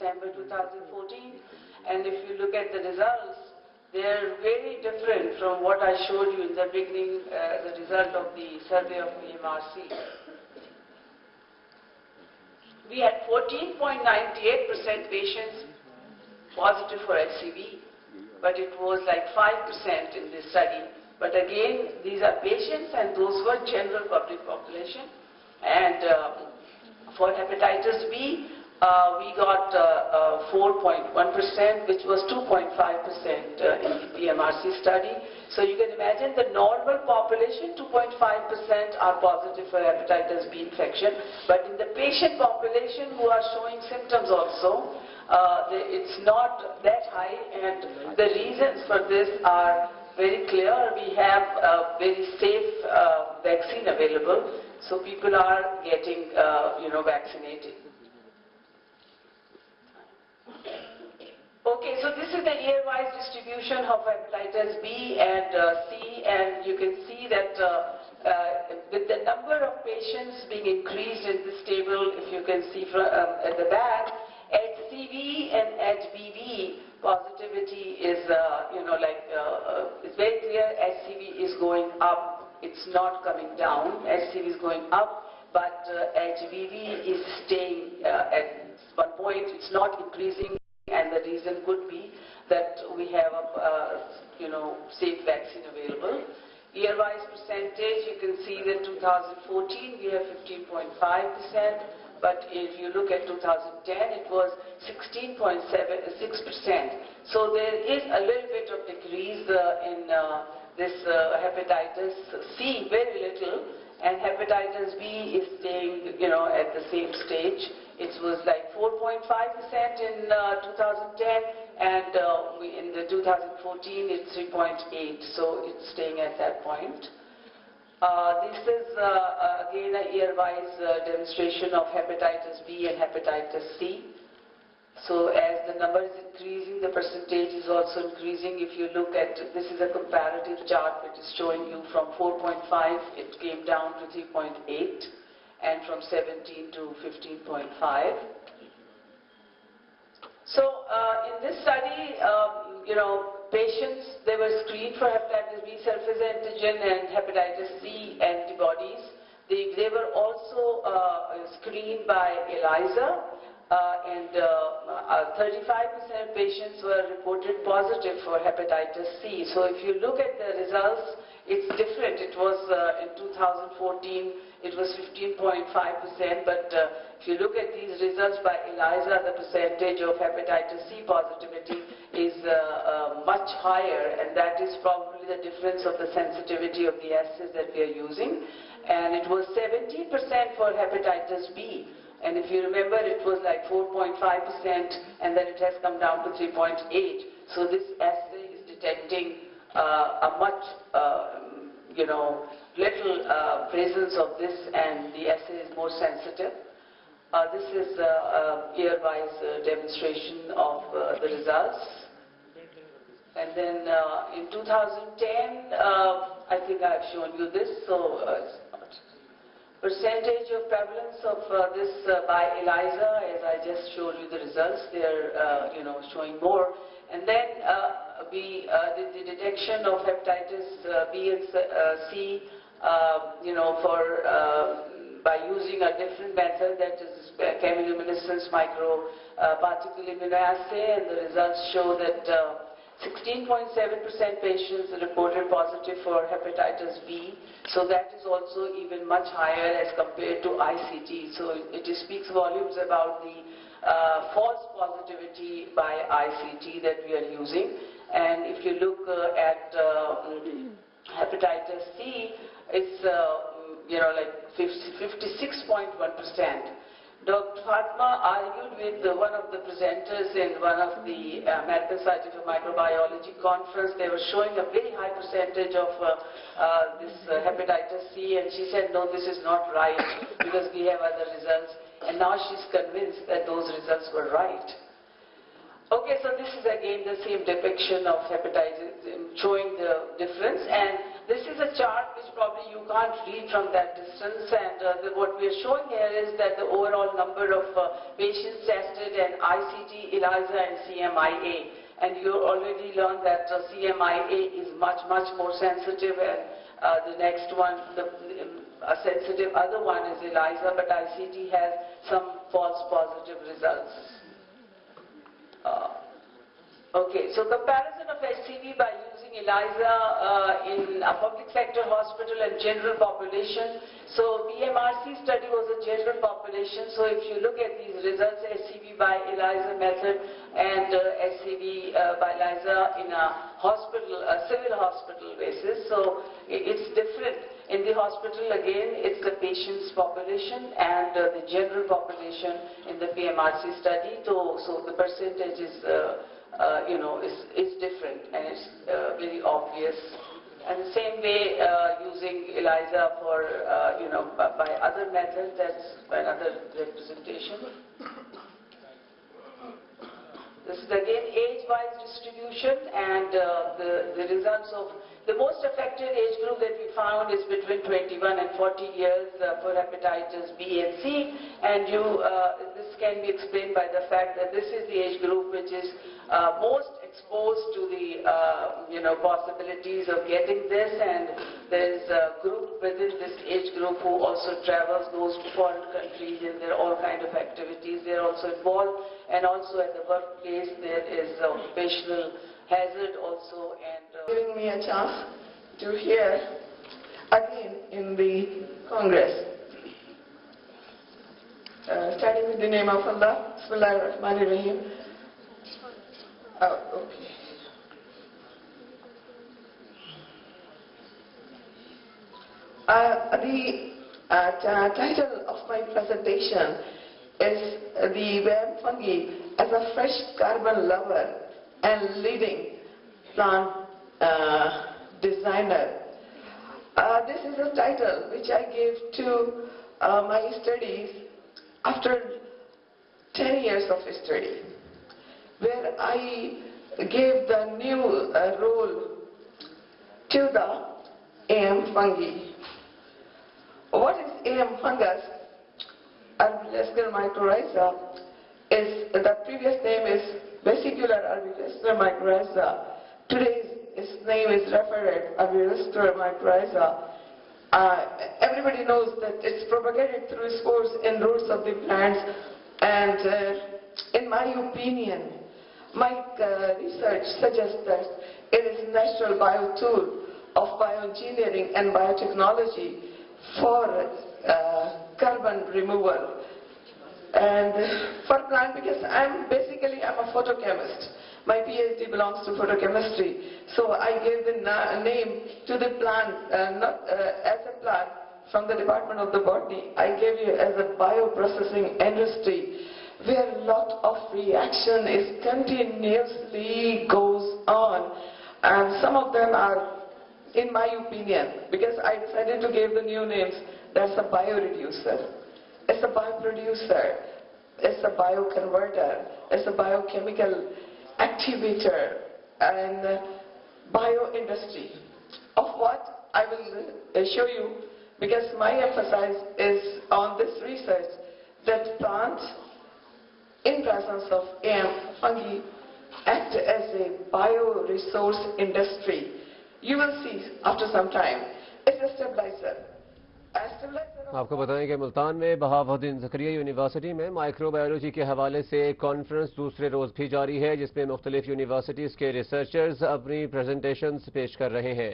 September 2014. And if you look at the results, they're very different from what I showed you in the beginning, the result of the survey of PMRC. We had 14.98% patients positive for HCV, but it was like 5% in this study. But again, these are patients and those were general public population. And for hepatitis B, we got 4.1%, which was 2.5% in the PMRC study. So you can imagine the normal population, 2.5% are positive for hepatitis B infection. But in the patient population who are showing symptoms also, it's not that high, and the reasons for this are very clear. We have a very safe vaccine available, so people are getting, vaccinated. Okay, so this is the year-wise distribution of hepatitis B and C, and you can see that with the number of patients being increased in this table, if you can see from, at the back, HCV and HBV positivity is, it's very clear HCV is going up. It's not coming down. HCV is going up, but HBV is staying at one point. It's not increasing. And the reason could be that we have a safe vaccine available. Year-wise percentage, you can see that 2014 we have 15.5%, but if you look at 2010, it was 16.6%. So there is a little bit of decrease in this hepatitis C, very little, and hepatitis B is staying, at the same stage. It was like 4.5% in 2010, and in the 2014 it's 3.8, so it's staying at that point. This is again a year-wise demonstration of hepatitis B and hepatitis C. So as the number is increasing, the percentage is also increasing. If you look at, this is a comparative chart which is showing you from 4.5, it came down to 3.8. And from 17 to 15.5. So in this study, patients, they were screened for hepatitis B surface antigen and hepatitis C antibodies. They were also screened by ELISA, and 35% of patients were reported positive for hepatitis C. So if you look at the results, it's different. It was in 2014, it was 15.5%, but if you look at these results by ELISA, the percentage of hepatitis C positivity is much higher, and that is probably the difference of the sensitivity of the assays that we are using. And it was 70% for hepatitis B. And if you remember, it was like 4.5%, and then it has come down to 3.8. So this assay is detecting a much, little presence of this, and the assay is more sensitive. This is a year-wise demonstration of the results. And then in 2010, I think I've shown you this. So percentage of prevalence of this by ELISA, as I just showed you the results, they're showing more. And then we did the detection of hepatitis B and C, by using a different method, that is chemiluminescence microparticle immunoassay, and the results show that 16.7% patients reported positive for hepatitis B, so that is also even much higher as compared to ICT. So it speaks volumes about the false positivity by ICT that we are using. And if you look at hepatitis C, it's like 56.1%. Dr. Fatma argued with one of the presenters in one of the American Society for Microbiology conference. They were showing a very high percentage of this hepatitis C, and she said, no, this is not right because we have other results. And now she's convinced that those results were right. Okay, so this is again the same depiction of hepatitis showing the difference, and this is a chart which probably you can't read from that distance, and what we are showing here is that the overall number of patients tested in ICT, ELISA and CMIA. And you already learned that CMIA is much more sensitive, and the next one, a sensitive other one is ELISA, but ICT has some false positive results. Okay, so comparison of HCV by using ELISA in a public sector hospital and general population. So PMRC study was a general population. So if you look at these results, HCV by ELISA method and HCV by ELISA in a hospital, a civil hospital basis. So it's different. In the hospital, again, it's the patient's population and the general population in the PMRC study. So the percentage is is different, and it's very obvious. And the same way using ELISA for, by other methods, that's another representation. This is again age-wise distribution, and the results of the most affected age group that we found is between 21 and 40 years for hepatitis B and C, and this can be explained by the fact that this is the age group which is most exposed to the possibilities of getting this, and there is a group within this age group who also travels, goes to foreign countries, and there are all kinds of activities they are also involved, and also at the workplace there is occupational hazard also, and giving me a chance to hear again in the Congress. Starting with the name of Allah, Bismillahirrahmanirrahim. Oh, okay. The title of my presentation is The Web Fungi as a Fresh Carbon Lover and Leading Plant Designer. This is a title which I gave to my studies after 10 years of study, where I gave the new role to the AM fungi. What is AM fungus? Arbuscular mycorrhiza. The previous name is vesicular arbuscular mycorrhiza. Today's its name is referred arbuscular mycorrhiza. Everybody knows that it's propagated through spores in roots of the plants, and in my opinion, my research suggests that it is a natural bio-tool of bioengineering and biotechnology for carbon removal. And for plant, because I'm a photochemist. My PhD belongs to photochemistry. So I gave the name to the plant, not as a plant from the Department of the Botany. I gave it as a bioprocessing industry, where a lot of reaction is continuously goes on. And some of them are, in my opinion, because I decided to give the new names, that's a bioreducer, it's a bioproducer, it's a bioconverter, it's a biochemical activator, and bioindustry. Of what I will show you, because my emphasis is on this research that plants in presence of AM fungi act as a bioresource industry. You will see after some time. It's a stabilizer. आपको बताएं कि मुल्तान में Bahauddin Zakaria university में micro biology के हवाले से एक conference दूसरे रोज़ भी जारी है, जिसमें मुख्तलिफ यूनिवर्सिटीज़ के रिसर्चर्स अपनी प्रेजेंटेशंस पेश कर रहे हैं।